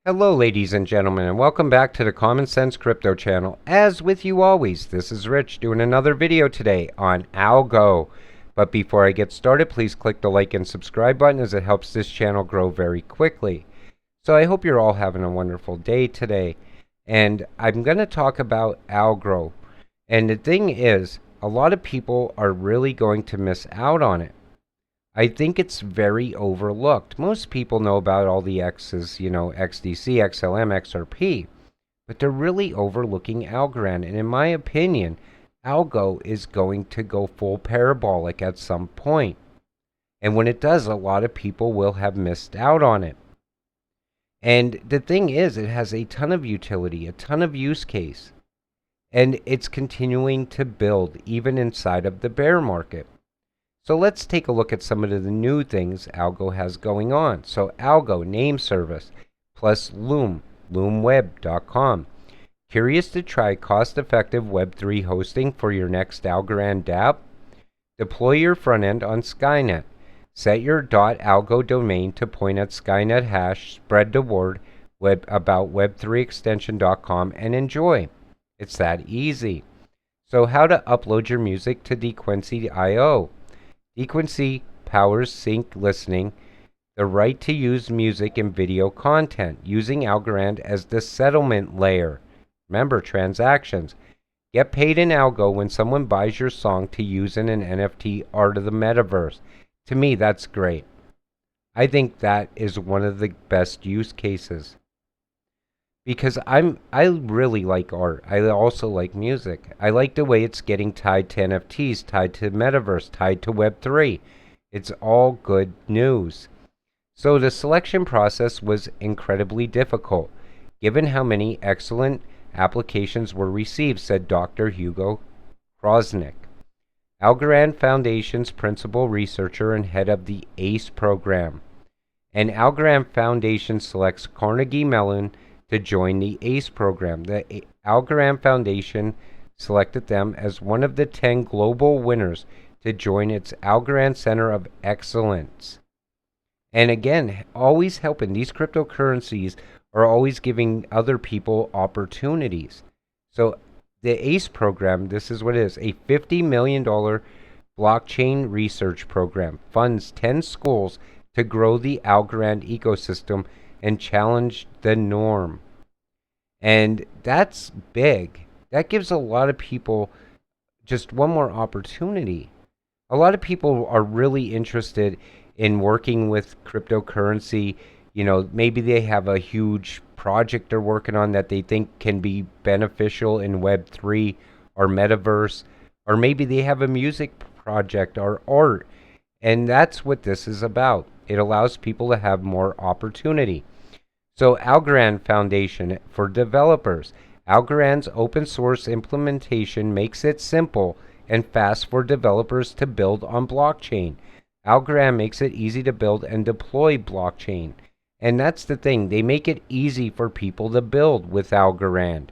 Hello, ladies and gentlemen, and welcome back to the Common Sense Crypto channel. As with you always, this is Rich doing another video today on Algo. But before I get started, please click the like and subscribe button as it helps this channel grow very quickly. So I hope you're all having a wonderful day today. And I'm going to talk about Algo. And the thing is, a lot of people are really going to miss out on it. I think it's very overlooked. Most people know about all the X's, XDC, XLM, XRP, but they're really overlooking Algorand. And in my opinion, Algo is going to go full parabolic at some point. And when it does, a lot of people will have missed out on it. And the thing is, it has a ton of utility, a ton of use case, and it's continuing to build even inside of the bear market. So let's take a look at some of the new things Algo has going on. So Algo, name service, plus Loom, loomweb.com. Curious to try cost-effective Web3 hosting for your next Algorand dApp? Deploy your front end on Skynet. Set your .algo domain to point at Skynet hash, spread the word about web3extension.com, and enjoy. It's that easy. So how to upload your music to Dequincy.io. Dequincy powers sync listening, the right to use music and video content, using Algorand as the settlement layer. Remember, transactions. Get paid in Algo when someone buys your song to use in an NFT art of the metaverse. To me, that's great. I think that is one of the best use cases. Because I really like art. I also like music. I like the way it's getting tied to NFTs, tied to Metaverse, tied to Web3. It's all good news. So the selection process was incredibly difficult, given how many excellent applications were received, said Dr. Hugo Krosnick, Algorand Foundation's principal researcher and head of the ACE program. And Algorand Foundation selects Carnegie Mellon to join the ACE program. The Algorand Foundation selected them as one of the 10 global winners to join its Algorand Center of Excellence. And again, always helping. These cryptocurrencies are always giving other people opportunities. So the ACE program, this is what it is, a $50 million blockchain research program, funds 10 schools to grow the Algorand ecosystem and challenge the norm. And that's big. That gives a lot of people just one more opportunity. A lot of people are really interested in working with cryptocurrency. Maybe they have a huge project they're working on that they think can be beneficial in Web3 or Metaverse, or maybe they have a music project or art. And that's what this is about. It allows people to have more opportunity. So Algorand Foundation for developers. Algorand's open source implementation makes it simple and fast for developers to build on blockchain. Algorand makes it easy to build and deploy blockchain. And that's the thing. They make it easy for people to build with Algorand.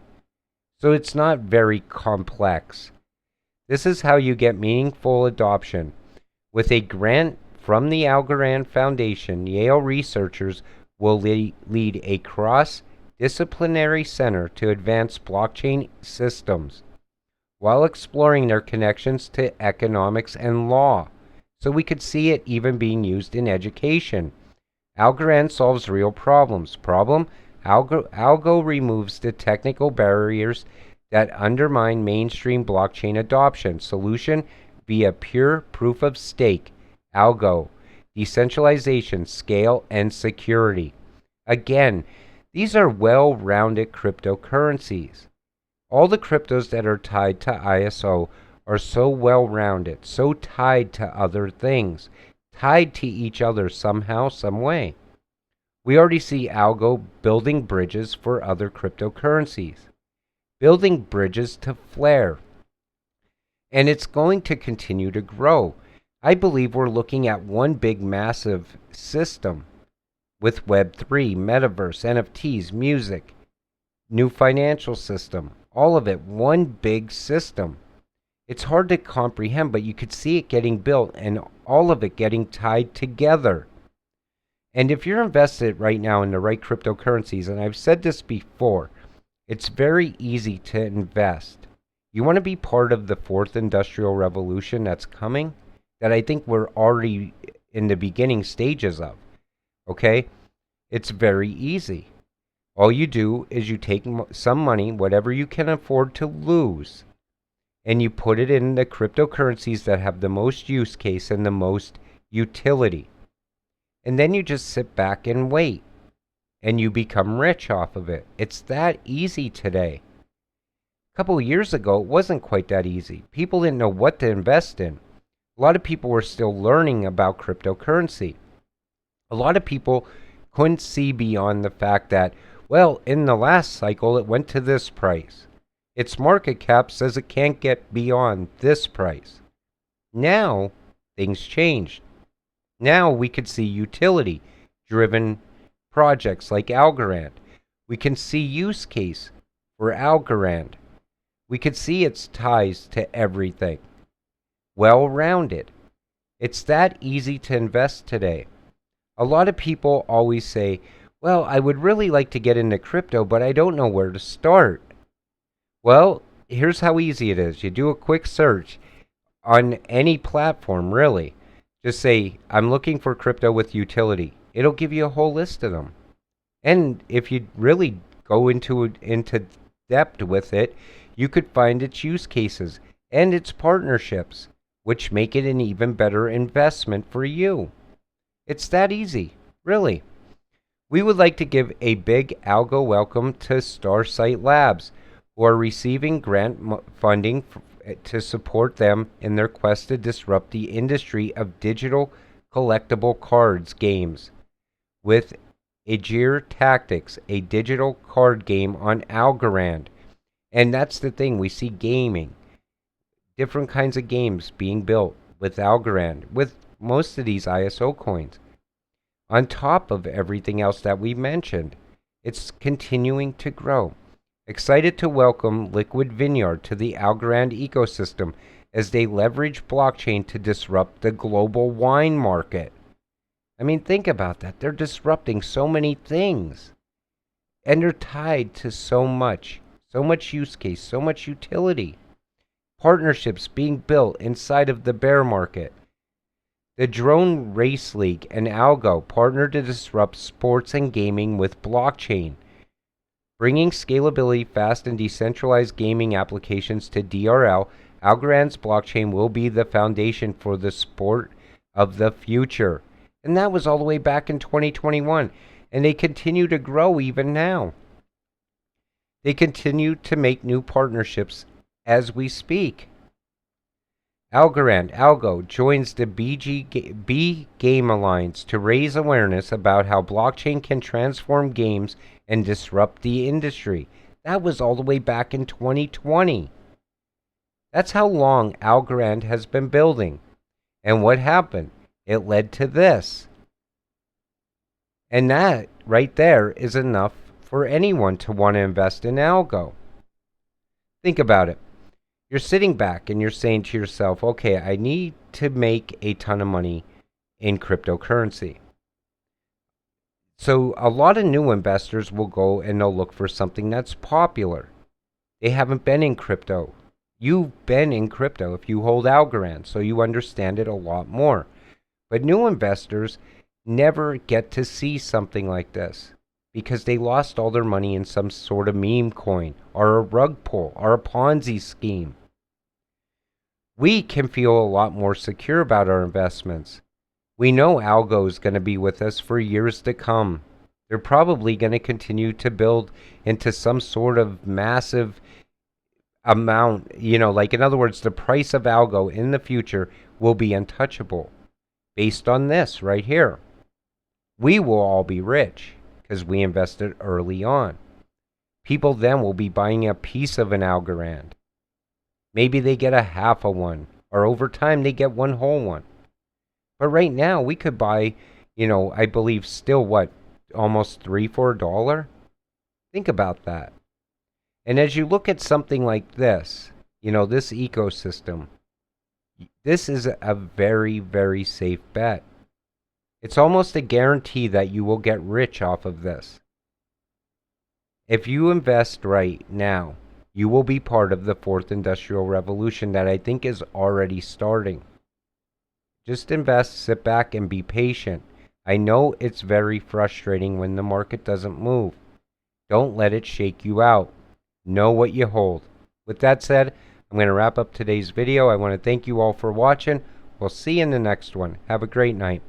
So it's not very complex. This is how you get meaningful adoption. With a grant from the Algorand Foundation, Yale researchers will lead a cross-disciplinary center to advance blockchain systems while exploring their connections to economics and law. So we could see it even being used in education. Algorand solves real problems. Problem: Algo removes the technical barriers that undermine mainstream blockchain adoption. Solution: via pure proof of stake. Algo. Decentralization, scale, and security. Again, these are well-rounded cryptocurrencies. All the cryptos that are tied to ISO are so well-rounded, so tied to other things, tied to each other somehow, some way. We already see Algo building bridges for other cryptocurrencies, building bridges to Flare, and it's going to continue to grow. I believe we're looking at one big massive system with Web3, Metaverse, NFTs, music, new financial system, all of it, one big system. It's hard to comprehend, but you could see it getting built and all of it getting tied together. And if you're invested right now in the right cryptocurrencies, and I've said this before, it's very easy to invest. You want to be part of the fourth industrial revolution that's coming, that I think we're already in the beginning stages of. Okay? It's very easy. All you do is you take some money, whatever you can afford to lose, and you put it in the cryptocurrencies that have the most use case and the most utility. And then you just sit back and wait, and you become rich off of it. It's that easy today. A couple of years ago, it wasn't quite that easy. People didn't know what to invest in. A lot of people were still learning about cryptocurrency. A lot of people couldn't see beyond the fact that, well, in the last cycle, it went to this price. Its market cap says it can't get beyond this price. Now, things changed. Now we could see utility-driven projects like Algorand. We can see use case for Algorand. We could see its ties to everything. Well-rounded. It's that easy to invest today. A lot of people always say, well, I would really like to get into crypto, but I don't know where to start. Well, here's how easy it is. You do a quick search on any platform, really. Just say, I'm looking for crypto with utility. It'll give you a whole list of them. And if you really go into depth with it, you could find its use cases and its partnerships, which make it an even better investment for you. It's that easy, really. We would like to give a big algo welcome to Starsight Labs, who are receiving grant funding to support them in their quest to disrupt the industry of digital collectible cards games with Agir Tactics, a digital card game on Algorand. And that's the thing, we see gaming, different kinds of games being built with Algorand, with most of these ISO coins. On top of everything else that we mentioned, it's continuing to grow. Excited to welcome Liquid Vineyard to the Algorand ecosystem as they leverage blockchain to disrupt the global wine market. I mean, think about that. They're disrupting so many things. And they're tied to so much use case, so much utility. Partnerships being built inside of the bear market. The Drone Race League and Algo partnered to disrupt sports and gaming with blockchain, bringing scalability, fast, and decentralized gaming applications to DRL. Algorand's blockchain will be the foundation for the sport of the future. And that was all the way back in 2021. And they continue to grow even now. They continue to make new partnerships as we speak. Algorand Algo joins the B Game Alliance to raise awareness about how blockchain can transform games and disrupt the industry. That was all the way back in 2020. That's how long Algorand has been building. And what happened? It led to this. And that right there is enough for anyone to want to invest in Algo. Think about it. You're sitting back and you're saying to yourself, okay, I need to make a ton of money in cryptocurrency. So a lot of new investors will go and they'll look for something that's popular. They haven't been in crypto. You've been in crypto if you hold Algorand, so you understand it a lot more. But new investors never get to see something like this because they lost all their money in some sort of meme coin or a rug pull or a Ponzi scheme. We can feel a lot more secure about our investments. We know Algo is going to be with us for years to come. They're probably going to continue to build into some sort of massive amount, like in other words, the price of Algo in the future will be untouchable based on this right here. We will all be rich because we invested early on. People then will be buying a piece of an Algorand. Maybe they get a half of one, or over time they get one whole one. But right now we could buy, I believe still almost $3 for $1? Think about that. And as you look at something like this, this ecosystem, this is a very, very safe bet. It's almost a guarantee that you will get rich off of this. If you invest right now, you will be part of the fourth industrial revolution that I think is already starting. Just invest, sit back, and be patient. I know it's very frustrating when the market doesn't move. Don't let it shake you out. Know what you hold. With that said, I'm going to wrap up today's video. I want to thank you all for watching. We'll see you in the next one. Have a great night.